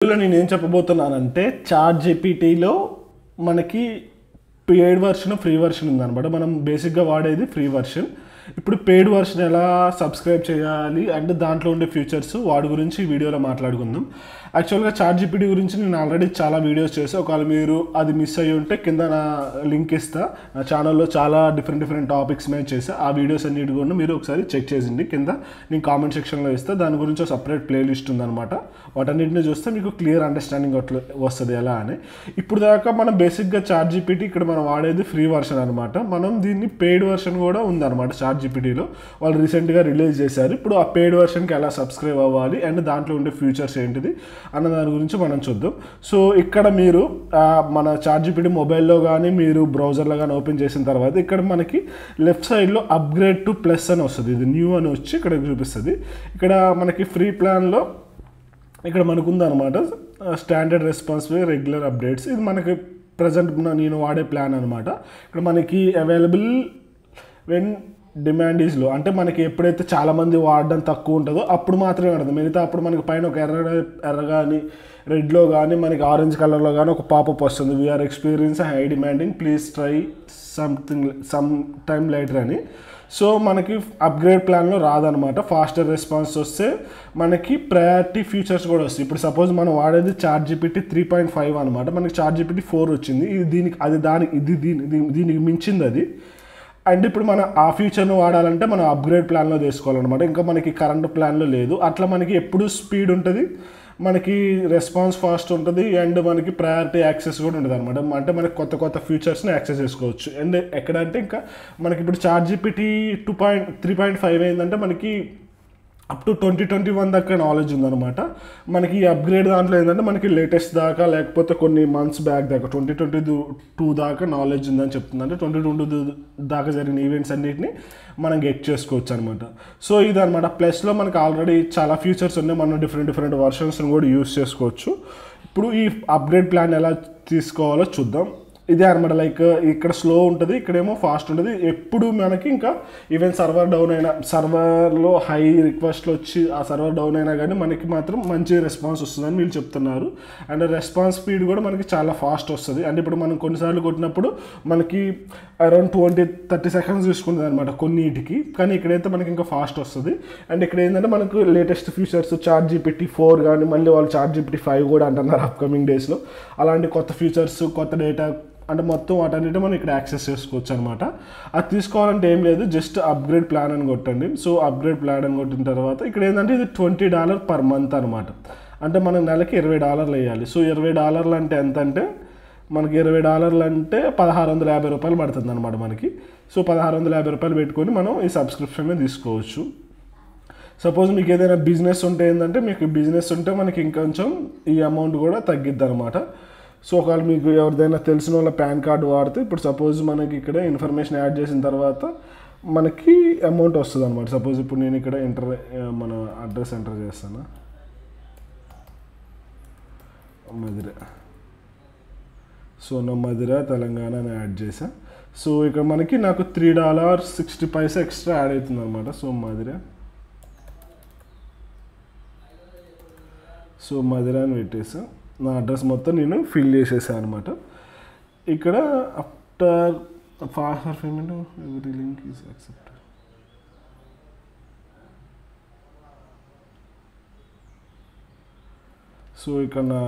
వీడియోలో నేను ఏం చెప్పబోతున్నానంటే చాట్ జీపీటీలో మనకి పెయిడ్ వర్షన్ ఫ్రీ వర్షన్ ఉందన్నమాట. మనం బేసిక్గా వాడేది ఫ్రీ వర్షన్. ఇప్పుడు పెయిడ్ వర్షన్ ఎలా సబ్స్క్రైబ్ చేయాలి అండ్ దాంట్లో ఉండే ఫీచర్స్ వాటి గురించి ఈ వీడియోలో మాట్లాడుకుందాం. యాక్చువల్గా చాట్ జీపీటీ గురించి నేను ఆల్రెడీ చాలా వీడియోస్ చేసాను. ఒకవేళ మీరు అది మిస్ అయ్యి ఉంటే కింద నా లింక్ ఇస్తా. నా ఛానల్లో చాలా డిఫరెంట్ టాపిక్స్ మీద చేసా. ఆ వీడియోస్ అన్నిటి కూడా మీరు ఒకసారి చెక్ చేసింది. కింద నేను కామెంట్ సెక్షన్లో ఇస్తా. దాని గురించి ఒక సపరేట్ ప్లేలిస్ట్ ఉందన్నమాట. వాటన్నిటిని చూస్తే మీకు క్లియర్ అండర్స్టాండింగ్ వస్తుంది ఎలా అని. ఇప్పుడు దాకా మనం బేసిక్గా చాట్ జీపీటీ ఇక్కడ మనం వాడేది ఫ్రీ వర్షన్ అనమాట. మనం దీన్ని పెయిడ్ వర్షన్ కూడా ఉందన్నమాట చాట్ జీపీటీలో. వాళ్ళు రీసెంట్గా రిలీజ్ చేశారు. ఇప్పుడు ఆ పెయిడ్ వర్షన్కి ఎలా సబ్స్క్రైబ్ అవ్వాలి అండ్ దాంట్లో ఉండే ఫీచర్స్ ఏంటిది అన్న దాని గురించి మనం చూద్దాం. సో ఇక్కడ మీరు మన చాట్ జీపీటీ మొబైల్లో కానీ మీరు బ్రౌజర్లో కానీ ఓపెన్ చేసిన తర్వాత ఇక్కడ మనకి లెఫ్ట్ సైడ్లో అప్గ్రేడ్ టు ప్లస్ అని వస్తుంది. ఇది న్యూ అని వచ్చి ఇక్కడ చూపిస్తుంది. ఇక్కడ మనకి ఫ్రీ ప్లాన్లో ఇక్కడ మనకు ఉందన్నమాట స్టాండర్డ్ రెస్పాన్సివ్ రెగ్యులర్ అప్డేట్స్. ఇది మనకి ప్రజెంట్ నేను వాడే ప్లాన్ అనమాట. ఇక్కడ మనకి available when demand is low, అంటే మనకి ఎప్పుడైతే చాలామంది వాడడం తక్కువ ఉంటుందో అప్పుడు మాత్రమే పడుతుంది. మిగతా అప్పుడు మనకి పైన ఒక ఎర్ర కానీ రెడ్లో కానీ మనకి ఆరెంజ్ కలర్లో కానీ ఒక పాపప్ వస్తుంది. We are experience high demanding please try some time later అని. సో మనకి అప్గ్రేడ్ ప్లాన్లో రాదనమాట. ఫాస్టర్ రెస్పాన్స్ వస్తే మనకి ప్రయారిటీ ఫీచర్స్ కూడా వస్తాయి. ఇప్పుడు సపోజ్ మనం వాడేది చాట్ జీపీటీ 3.5 అనమాట. మనకి చాట్ జీపీటీ 4 వచ్చింది. ఇది దీనికి మించింది అది. అండ్ ఇప్పుడు మనం ఆ ఫీచర్ను వాడాలంటే మనం అప్గ్రేడ్ ప్లాన్లో తీసుకోవాలన్నమాట. ఇంకా మనకి కరెంట్ ప్లాన్లో లేదు. అట్లా మనకి ఎప్పుడు స్పీడ్ ఉంటుంది, మనకి రెస్పాన్స్ ఫాస్ట్ ఉంటుంది అండ్ మనకి ప్రయారిటీ యాక్సెస్ కూడా ఉంటుంది అనమాట. అంటే మనకి కొత్త ఫీచర్స్ని యాక్సెస్ చేసుకోవచ్చు. అండ్ ఎక్కడంటే ఇంకా మనకి ఇప్పుడు చాట్ జీపీటీ 3.5 ఏంటంటే మనకి అప్ టు 2021 దాకా నాలెడ్జ్ ఉందన్నమాట. మనకి ఈ అప్గ్రేడ్ దాంట్లో ఏంటంటే మనకి లేటెస్ట్ దాకా లేకపోతే కొన్ని మంత్స్ బ్యాక్ దాకా 2022 దాకా నాలెడ్జ్ ఉందని చెప్తుంది. అంటే 2022 దాకా జరిగిన ఈవెంట్స్ అన్నిటిని మనం గెట్ చేసుకోవచ్చు అనమాట. సో ఇదనమాట. ప్లస్లో మనకి ఆల్రెడీ చాలా ఫీచర్స్ ఉన్నాయి. మనం డిఫరెంట్ వర్షన్స్ని కూడా యూస్ చేసుకోవచ్చు. ఇప్పుడు ఈ అప్గ్రేడ్ ప్లాన్ ఎలా తీసుకోవాలో చూద్దాం. ఇదే అనమాట. లైక్ ఇక్కడ స్లో ఉంటుంది, ఇక్కడేమో ఫాస్ట్ ఉంటుంది. ఎప్పుడు మనకి ఇంకా ఈవెన్ సర్వర్ డౌన్ అయినా, సర్వర్లో హై రిక్వెస్ట్లు వచ్చి ఆ సర్వర్ డౌన్ అయినా కానీ మనకి మాత్రం మంచి రెస్పాన్స్ వస్తుందని వీళ్ళు చెప్తున్నారు. అండ్ రెస్పాన్స్ స్పీడ్ కూడా మనకి చాలా ఫాస్ట్ వస్తుంది. అంటే ఇప్పుడు మనం కొన్నిసార్లు కొట్టినప్పుడు మనకి అరౌండ్ 20-30 సెకండ్స్ తీసుకుంటుంది అనమాట కొన్నిటికి. కానీ ఇక్కడైతే మనకి ఇంకా ఫాస్ట్ వస్తుంది. అండ్ ఇక్కడ ఏంటంటే మనకు లేటెస్ట్ ఫీచర్స్ చాట్ జీపీటీ 4 కానీ మళ్ళీ వాళ్ళు చాట్ జీపీటీ 5 కూడా అంటున్నారు అప్కమింగ్ డేస్లో. అలాంటి కొత్త ఫీచర్స్, కొత్త డేటా అంటే మొత్తం వాటన్నిటి మనం ఇక్కడ యాక్సెస్ చేసుకోవచ్చు అనమాట. అది తీసుకోవాలంటే ఏం లేదు, జస్ట్ అప్గ్రేడ్ ప్లాన్ అని కొట్టండి. సో అప్గ్రేడ్ ప్లాన్ అని కొట్టిన తర్వాత ఇక్కడ ఏంటంటే ఇది $20 పర్ మంత్ అనమాట. అంటే మనం నెలకి $20 వేయాలి. సో $20 అంటే ఎంత అంటే మనకి $20 అంటే $1650 పడుతుంది అనమాట మనకి. సో $1650 పెట్టుకొని మనం ఈ సబ్స్క్రిప్షన్ తీసుకోవచ్చు. సపోజ్ మీకు ఏదైనా బిజినెస్ ఉంటే ఏంటంటే మీకు బిజినెస్ ఉంటే మనకి ఇంకొంచెం ఈ అమౌంట్ కూడా తగ్గిద్ది అనమాట. సో ఒకవేళ మీకు ఎవరిదైనా తెలిసిన వాళ్ళ పాన్ కార్డు వాడితే ఇప్పుడు సపోజ్ మనకి ఇక్కడ ఇన్ఫర్మేషన్ యాడ్ చేసిన తర్వాత మనకి అమౌంట్ వస్తుంది అనమాట. సపోజ్ ఇప్పుడు నేను ఇక్కడ మన అడ్రస్ ఎంటర్ చేస్తాను, మదిర. సో నా మదిర తెలంగాణ అని యాడ్ చేసా. సో ఇక్కడ మనకి నాకు $3.60 ఎక్స్ట్రా యాడ్ అవుతుంది అనమాట. సో మదిర అని పెట్టేసా. నా అడ్రస్ మొత్తం నేను ఫిల్ చేసేసాను అనమాట. ఇక్కడ after faster payment every link is accepted. So ఇక్కడ నా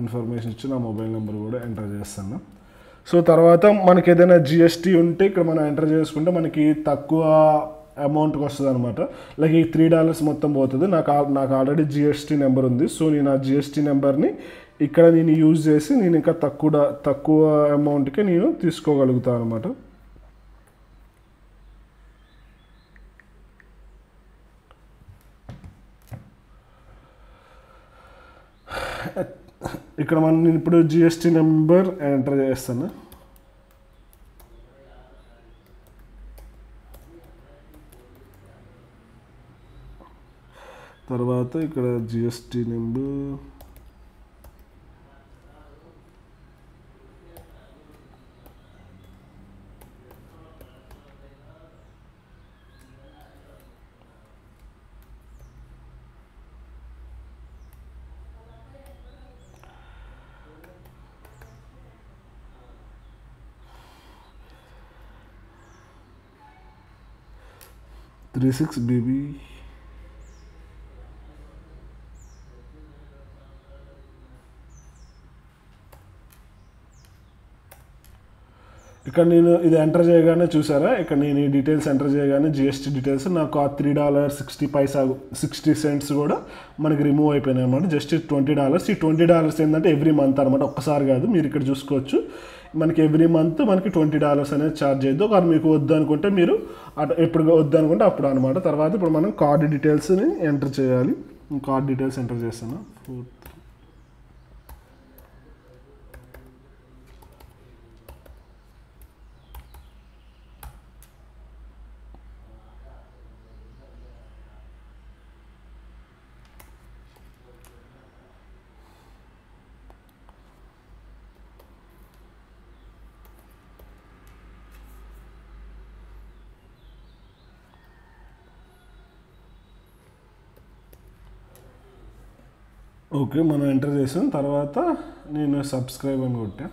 ఇన్ఫర్మేషన్ ఇచ్చి నా మొబైల్ నెంబర్ కూడా ఎంటర్ చేస్తాను. సో తర్వాత మనకి ఏదైనా జిఎస్టీ ఉంటే ఇక్కడ మనం ఎంటర్ చేసుకుంటే మనకి తక్కువ అమౌంట్కి వస్తుంది అనమాట. లైక్ ఈ $3 మొత్తం పోతుంది. నాకు ఆల్రెడీ జిఎస్టీ నెంబర్ ఉంది. సో నేను ఆ జిఎస్టీ నెంబర్ని ఇక్కడ నేను యూజ్ చేసి నేను ఇంకా తక్కువ అమౌంట్కి నేను తీసుకోగలుగుతాను అనమాట. ఇక్కడ నేను ఇప్పుడు జిఎస్టీ నెంబర్ ఎంటర్ చేస్తాను. తర్వాత ఇక్కడ జిఎస్టీ నెంబర్ 36BB. ఇక్కడ నేను ఇది ఎంటర్ చేయగానే చూసారా, ఇక్కడ నేను ఈ డీటెయిల్స్ ఎంటర్ చేయగానే జిఎస్టీ డీటెయిల్స్ నాకు ఆ $3.60 కూడా మనకి రిమూవ్ అయిపోయినాయి అనమాట. జస్ట్ $20. ఈ $20 ఏంటంటే ఎవ్రీ మంత్ అనమాట, ఒక్కసారి కాదు. మీరు ఇక్కడ చూసుకోవచ్చు, మనకి ఎవ్రీ మంత్ మనకి $20 అనేది ఛార్జ్ అయ్యద్దు. కానీ మీకు వద్దు అనుకుంటే మీరు ఎప్పుడు వద్దు అనుకుంటే అప్పుడు అనమాట. తర్వాత ఇప్పుడు మనం కార్డు డీటెయిల్స్ని ఎంటర్ చేయాలి. కార్డ్ డీటెయిల్స్ ఎంటర్ చేస్తాను. ఓకే, మనం ఎంటర్ చేసాం. తర్వాత నేను సబ్స్క్రైబ్ అని కొట్టా.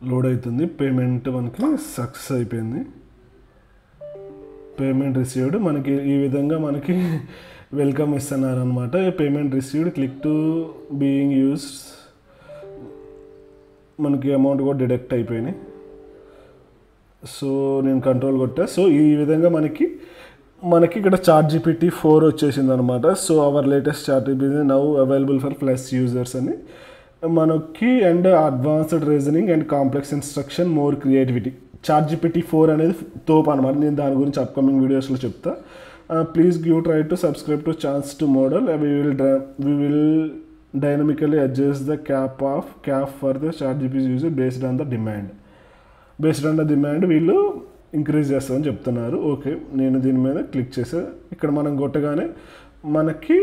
లోడ్ అవుతుంది. పేమెంట్ మనకి సక్సెస్ అయిపోయింది. Payment received. మనకి ఈ విధంగా మనకి వెల్కమ్ ఇస్తున్నారు అనమాట. Payment received, click to being use. మనకి అమౌంట్ కూడా డిడక్ట్ అయిపోయినాయి. సో నేను కంట్రోల్ కొట్టా. సో ఈ విధంగా మనకి ఇక్కడ ChatGPT 4 వచ్చేసింది అనమాట. So our latest ChatGPT now available for plus users అని మనకి, and advanced reasoning and complex instruction, more creativity. ChatGPT 4 అనేది తోపు అనమాట. నేను దాని గురించి అప్కమింగ్ వీడియోస్లో చెప్తా. Please give try to subscribe to chance to model. we will dynamically adjust the cap for the ChatGPT user based on the demand. వీళ్ళు increase చేస్తామని చెప్తున్నారు. ఓకే, నేను దీని మీద క్లిక్ చేసా. ఇక్కడ మనం కొట్టగానే మనకి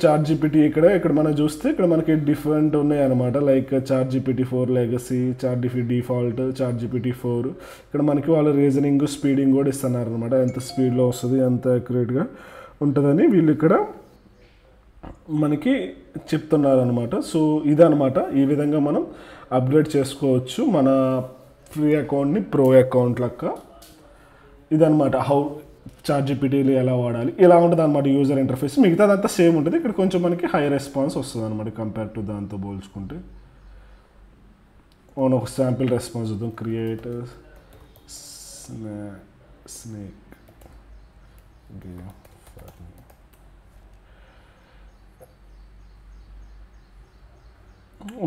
ChatGPT ఇక్కడ మనం చూస్తే ఇక్కడ మనకి డిఫరెంట్ ఉన్నాయి అనమాట. Like ChatGPT 4 legacy, ChatGPT default, ChatGPT 4. ఇక్కడ మనకి వాళ్ళ రీజనింగ్, స్పీడింగ్ కూడా ఇస్తున్నారు అనమాట. ఎంత స్పీడ్లో వస్తుంది, ఎంత యాక్యురేట్గా ఉంటుందని వీళ్ళు ఇక్కడ మనకి చెప్తున్నారు అనమాట. సో ఇదనమాట, ఈ విధంగా మనం అప్గ్రేడ్ చేసుకోవచ్చు మన ఫ్రీ అకౌంట్ని ప్రో అకౌంట్ లెక్క. ఇదనమాట ChatGPTలో ఎలా వాడాలి, ఇలా ఉంటుంది అనమాట యూజర్ ఇంటర్ఫేస్. మిగతాదంతా సేమ్ ఉంటుంది. ఇక్కడ కొంచెం మనకి హై రెస్పాన్స్ వస్తుంది అనమాట కంపేర్ టు దాంతో పోల్చుకుంటే. ఒక శాంపిల్ రెస్పాన్స్ చూద్దాం. Create snake game.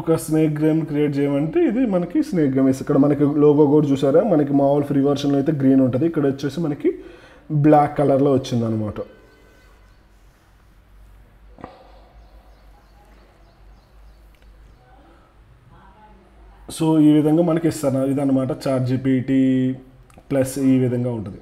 ఒక స్నేక్ గేమ్ క్రియేట్ చేయమంటే ఇది మనకి స్నేక్ గేమ్. ఇక్కడ మనకి లోగో కూడా చూసారా, మనకి మామూలు ఫ్రీ వర్షన్లో అయితే గ్రీన్ ఉంటుంది, ఇక్కడ వచ్చేసి మనకి బ్లాక్ కలర్లో వచ్చిందనమాట. సో ఈ విధంగా మనకి ఇస్తారు. ఇదన్నమాట ChatGPT ప్లస్ ఈ విధంగా ఉంటుంది.